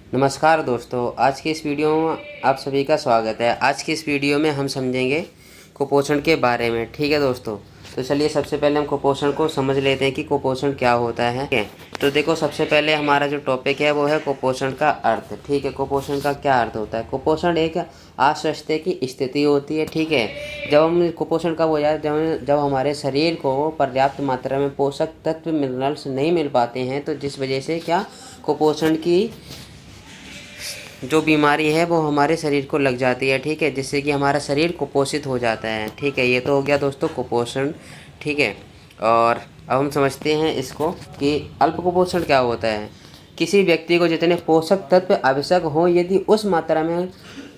नमस्कार दोस्तों, आज की इस वीडियो में आप सभी का स्वागत है। आज की इस वीडियो में हम समझेंगे कुपोषण के बारे में। ठीक है दोस्तों, तो चलिए सबसे पहले हम कुपोषण को समझ लेते हैं कि कुपोषण क्या होता है। ठीक है, तो देखो सबसे पहले हमारा जो टॉपिक है वो है कुपोषण का अर्थ। ठीक है, कुपोषण का क्या अर्थ होता है। कुपोषण एक अस्वस्थ्य की स्थिति होती है। ठीक है, जब हम कुपोषण कब हो जाए, जब हमारे शरीर को पर्याप्त मात्रा में पोषक तत्व मिनरल्स नहीं मिल पाते हैं, तो जिस वजह से क्या कुपोषण की जो बीमारी है वो हमारे शरीर को लग जाती है। ठीक है, जिससे कि हमारा शरीर कुपोषित हो जाता है। ठीक है, ये तो हो गया दोस्तों कुपोषण। ठीक है, और अब हम समझते हैं इसको कि अल्प कुपोषण क्या होता है। किसी व्यक्ति को जितने पोषक तत्व आवश्यक हों, यदि उस मात्रा में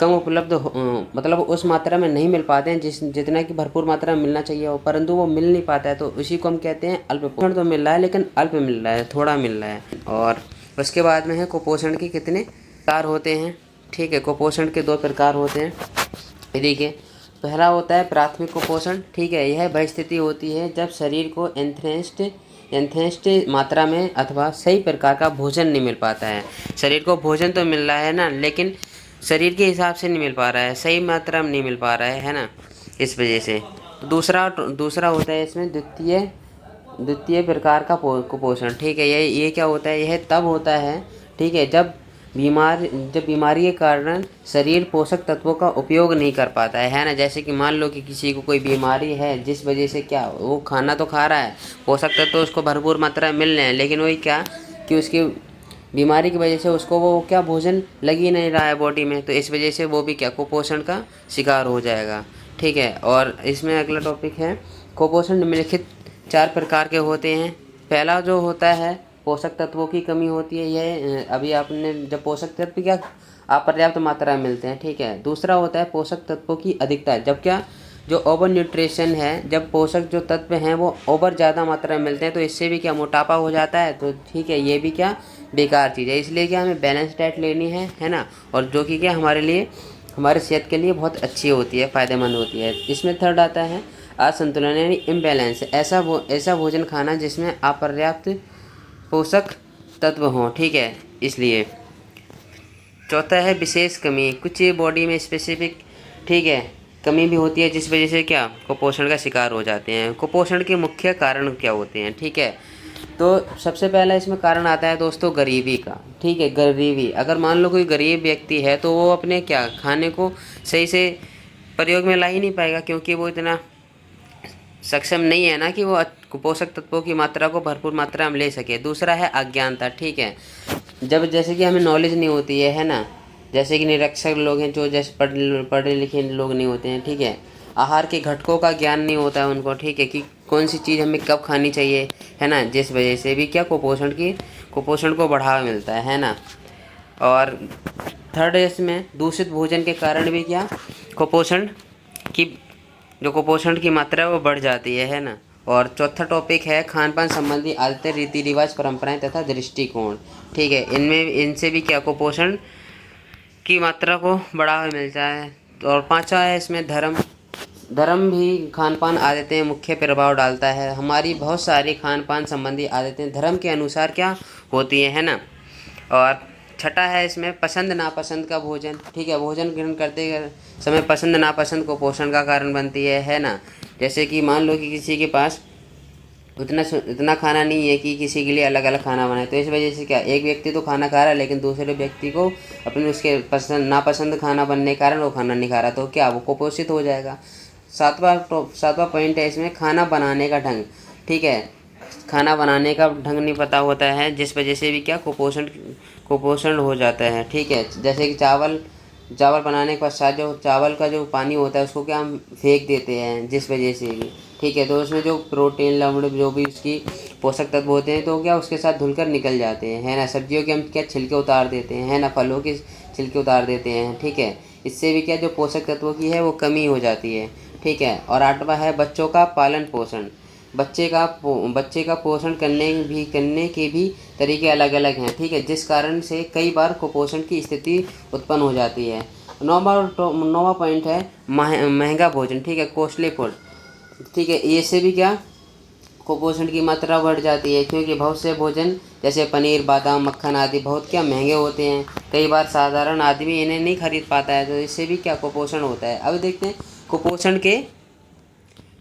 कम उपलब्ध हो, मतलब उस मात्रा में नहीं मिल पाते हैं जितना कि भरपूर मात्रा में मिलना चाहिए हो, परंतु वो मिल नहीं पाता है, तो उसी को हम कहते हैं अल्प पोषण। तो मिल रहा है लेकिन अल्प मिल रहा है, थोड़ा मिल रहा है। और उसके बाद में है कुपोषण के कितने प्रकार होते हैं। ठीक है, कुपोषण के 2 प्रकार होते हैं। ये देखिए, पहला होता है प्राथमिक कुपोषण। ठीक है, यह वह स्थिति होती है जब शरीर को एंथेस्ट मात्रा में अथवा सही प्रकार का भोजन नहीं मिल पाता है। शरीर को भोजन तो मिल रहा है ना, लेकिन शरीर के हिसाब से नहीं मिल पा रहा है, सही मात्रा में नहीं मिल पा रहा है ना, इस वजह से। दूसरा होता है इसमें द्वितीय प्रकार का कुपोषण। ठीक है, ये क्या होता है, यह तब होता है, ठीक है, जब बीमारी के कारण शरीर पोषक तत्वों का उपयोग नहीं कर पाता है ना। जैसे कि मान लो कि किसी को कोई बीमारी है, जिस वजह से क्या वो खाना तो खा रहा है, पोषक तत्व उसको भरपूर मात्रा में मिल रहे हैं, लेकिन वही क्या कि उसकी बीमारी की वजह से उसको वो क्या भोजन लग ही नहीं रहा है बॉडी में, तो इस वजह से वो भी क्या कुपोषण का शिकार हो जाएगा। ठीक है, और इसमें अगला टॉपिक है कुपोषण निम्नलिखित 4 प्रकार के होते हैं। पहला जो होता है पोषक तत्वों की कमी होती है। यह अभी आपने जब पोषक तत्व क्या अपर्याप्त मात्रा में मिलते हैं। ठीक है, दूसरा होता है पोषक तत्वों की अधिकता, जब क्या जो ओवर न्यूट्रिशन है, जब पोषक जो तत्व हैं वो ओवर ज़्यादा मात्रा में मिलते हैं, तो इससे भी क्या मोटापा हो जाता है। तो ठीक है, ये भी क्या बेकार चीज़ है, इसलिए क्या हमें बैलेंस डाइट लेनी है ना, और जो कि क्या हमारे लिए हमारे सेहत के लिए बहुत अच्छी होती है, फ़ायदेमंद होती है। इसमें थर्ड आता है असंतुलन यानी इम्बैलेंस, ऐसा भोजन खाना जिसमें अपर्याप्त पोषक तत्व हों। ठीक है, इसलिए चौथा है विशेष कमी, कुछ बॉडी में स्पेसिफिक, ठीक है, कमी भी होती है, जिस वजह से क्या कुपोषण का शिकार हो जाते हैं। कुपोषण के मुख्य कारण क्या होते हैं। ठीक है, तो सबसे पहला इसमें कारण आता है दोस्तों गरीबी का। ठीक है, गरीबी, अगर मान लो कोई गरीब व्यक्ति है तो वो अपने क्या खाने को सही से प्रयोग में ला ही नहीं पाएगा, क्योंकि वो इतना सक्षम नहीं है ना कि वो पोषक तत्वों की मात्रा को भरपूर मात्रा में ले सके। दूसरा है अज्ञानता। ठीक है, जब जैसे कि हमें नॉलेज नहीं होती है ना, जैसे कि निरक्षर लोग हैं, जो जैसे पढ़े लिखे लोग नहीं होते हैं। ठीक है, आहार के घटकों का ज्ञान नहीं होता है उनको। ठीक है, कि कौन सी चीज़ हमें कब खानी चाहिए, है ना, जिस वजह से भी क्या कुपोषण को बढ़ावा मिलता है ना। और थर्ड इसमें दूषित भोजन के कारण भी क्या की कुपोषण की मात्रा है वो बढ़ जाती है ना। और चौथा टॉपिक है खान पान संबंधी आदतें, रीति रिवाज, परंपराएं तथा दृष्टिकोण। ठीक है, इनसे भी क्या कुपोषण की मात्रा को बढ़ावा मिलता है। और पांचवा है इसमें धर्म भी खान पान आदतें मुख्य प्रभाव डालता है। हमारी बहुत सारी खान पान संबंधी आदतें धर्म के अनुसार क्या होती है ना। और छठा है इसमें पसंद नापसंद का भोजन। ठीक है, भोजन ग्रहण करते समय पसंद नापसंद कुपोषण का कारण बनती है ना। जैसे कि मान लो कि किसी के पास इतना खाना नहीं है कि किसी के लिए अलग अलग खाना बनाए, तो इस वजह से क्या एक व्यक्ति तो खाना खा रहा है, लेकिन दूसरे व्यक्ति को अपने उसके पसंद नापसंद खाना बनने के कारण वो खाना नहीं खा रहा, तो क्या वो कुपोषित हो जाएगा। सातवां पॉइंट है इसमें खाना बनाने का ढंग। ठीक है, खाना बनाने का ढंग नहीं पता होता है, जिस वजह से भी क्या कुपोषण हो जाता है। ठीक है, जैसे कि चावल बनाने के पश्चात जो चावल का जो पानी होता है उसको क्या हम फेंक देते हैं, जिस वजह से भी। ठीक है, तो उसमें जो प्रोटीन लवण जो भी उसकी पोषक तत्व होते हैं तो क्या उसके साथ धुलकर निकल जाते हैं, है ना। सब्जियों के हम क्या छिलके उतार देते हैं, है ना, फलों के छिलके उतार देते हैं। ठीक है, इससे भी क्या जो पोषक तत्वों की है वो कमी हो जाती है। ठीक है, और आठवां है बच्चों का पालन पोषण। बच्चे का पोषण करने के भी तरीके अलग अलग हैं। ठीक है, जिस कारण से कई बार कुपोषण की स्थिति उत्पन्न हो जाती है। नौवां पॉइंट है महंगा भोजन। ठीक है, कॉस्टली फूड। ठीक है, इससे भी क्या कुपोषण की मात्रा बढ़ जाती है, क्योंकि बहुत से भोजन जैसे पनीर, बादाम, मक्खन आदि बहुत क्या महंगे होते हैं, कई बार साधारण आदमी इन्हें नहीं खरीद पाता है, तो इससे भी क्या कुपोषण होता है। अब देखते हैं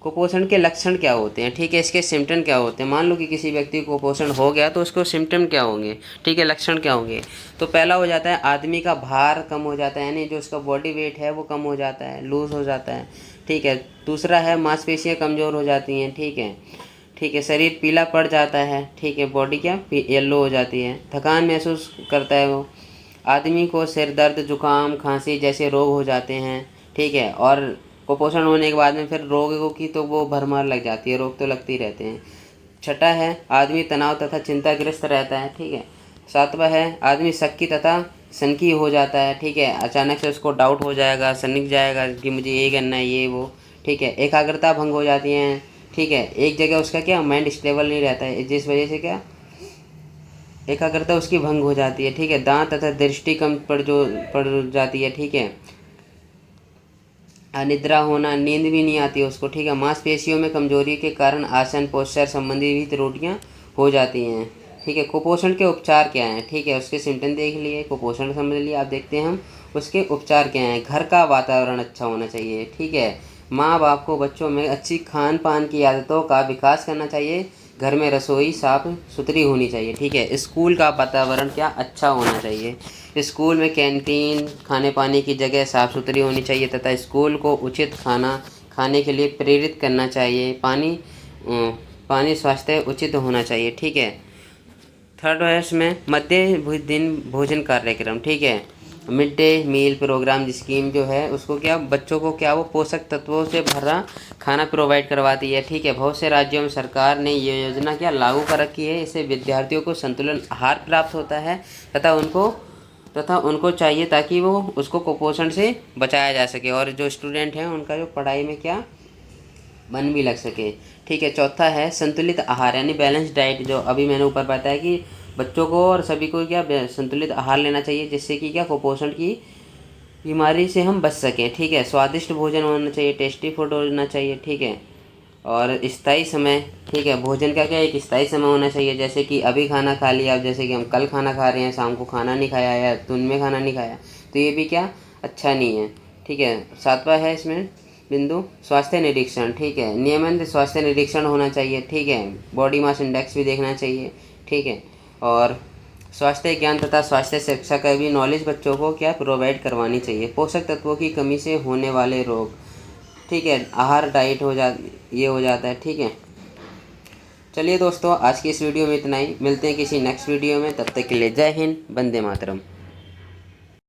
कुपोषण के लक्षण क्या होते हैं, ठीक है, इसके सिम्टम क्या होते हैं। मान लो कि किसी व्यक्ति को कुपोषण हो गया तो उसको सिम्टम क्या होंगे, ठीक है, लक्षण क्या होंगे। तो पहला हो जाता है आदमी का भार कम हो जाता है, यानी जो उसका बॉडी वेट है वो कम हो जाता है, लूज़ हो जाता है, ठीक है। दूसरा है मांसपेशियाँ कमज़ोर हो जाती हैं, ठीक है, शरीर पीला पड़ जाता है, ठीक है, बॉडी क्या येलो हो जाती है, थकान महसूस करता है वो। आदमी को सिर दर्द, जुकाम, खांसी जैसे रोग हो जाते हैं, ठीक है। और कुपोषण होने के बाद में फिर रोगों की तो वो भरमार लग जाती है, रोग तो लगते ही रहते हैं। छठा है आदमी तनाव तथा चिंताग्रस्त रहता है, ठीक है। सातवां है आदमी शक्की तथा सनकी हो जाता है, ठीक है, अचानक से उसको डाउट हो जाएगा, सनक जाएगा कि मुझे ये करना है, ये वो, ठीक है। एकाग्रता भंग हो जाती है, ठीक है, एक जगह उसका क्या माइंड स्टेबल नहीं रहता है, जिस वजह से क्या एकाग्रता उसकी भंग हो जाती है, ठीक है। दांत तथा दृष्टि कम पड़ जाती है, ठीक है। अनिद्रा होना, नींद भी नहीं आती है उसको, ठीक है। मांसपेशियों में कमजोरी के कारण आसन पोस्चर संबंधी भी त्रुटियाँ हो जाती हैं, ठीक है। कुपोषण के उपचार क्या हैं, ठीक है, उसके सिम्टम देख लिए, कुपोषण समझ लिए। आप देखते हैं हम उसके उपचार क्या हैं। घर का वातावरण अच्छा होना चाहिए, ठीक है। माँ बाप को बच्चों में अच्छी खान पान की आदतों का विकास करना चाहिए। घर में रसोई साफ सुथरी होनी चाहिए, ठीक है। स्कूल का वातावरण क्या अच्छा होना चाहिए। स्कूल में कैंटीन खाने पाने की जगह साफ़ सुथरी होनी चाहिए तथा स्कूल को उचित खाना खाने के लिए प्रेरित करना चाहिए। पानी स्वास्थ्य उचित होना चाहिए, ठीक है। थर्ड है इसमें मध्य दिन भोजन कार्यक्रम, ठीक है। Mid day meal programme scheme जो है उसको क्या बच्चों को क्या वो पोषक तत्वों से भरा खाना प्रोवाइड करवाती है, ठीक है। बहुत से राज्यों में सरकार ने ये योजना क्या लागू कर रखी है। इससे विद्यार्थियों को संतुलन आहार प्राप्त होता है तथा उनको चाहिए ताकि वो उसको कुपोषण से बचाया जा सके, और जो स्टूडेंट हैं उनका जो पढ़ाई में क्या मन भी लग सके, ठीक है। चौथा है संतुलित आहार यानी बैलेंस डाइट, जो अभी मैंने ऊपर बताया कि बच्चों को और सभी को क्या संतुलित आहार लेना चाहिए, जिससे कि क्या कुपोषण की बीमारी से हम बच सकें, ठीक है। स्वादिष्ट भोजन होना चाहिए, टेस्टी फूड होना चाहिए, ठीक है। और स्थायी समय, ठीक है, भोजन का क्या एक स्थायी समय होना चाहिए, जैसे कि अभी खाना खा लिया, अब जैसे कि हम कल खाना खा रहे हैं, शाम को खाना नहीं खाया या दिन में खाना नहीं खाया, तो ये भी क्या अच्छा नहीं है, ठीक है। सातवां है इसमें बिंदु स्वास्थ्य निरीक्षण, ठीक है, नियमित स्वास्थ्य निरीक्षण होना चाहिए, ठीक है। बॉडी मास इंडेक्स भी देखना चाहिए, ठीक है। और स्वास्थ्य ज्ञान तथा स्वास्थ्य शिक्षा का भी नॉलेज बच्चों को क्या प्रोवाइड करवानी चाहिए। पोषक तत्वों की कमी से होने वाले रोग, ठीक है, आहार डाइट ये हो जाता है, ठीक है। चलिए दोस्तों, आज की इस वीडियो में इतना ही। मिलते हैं किसी नेक्स्ट वीडियो में, तब तक के लिए जय हिंद, वंदे मातरम।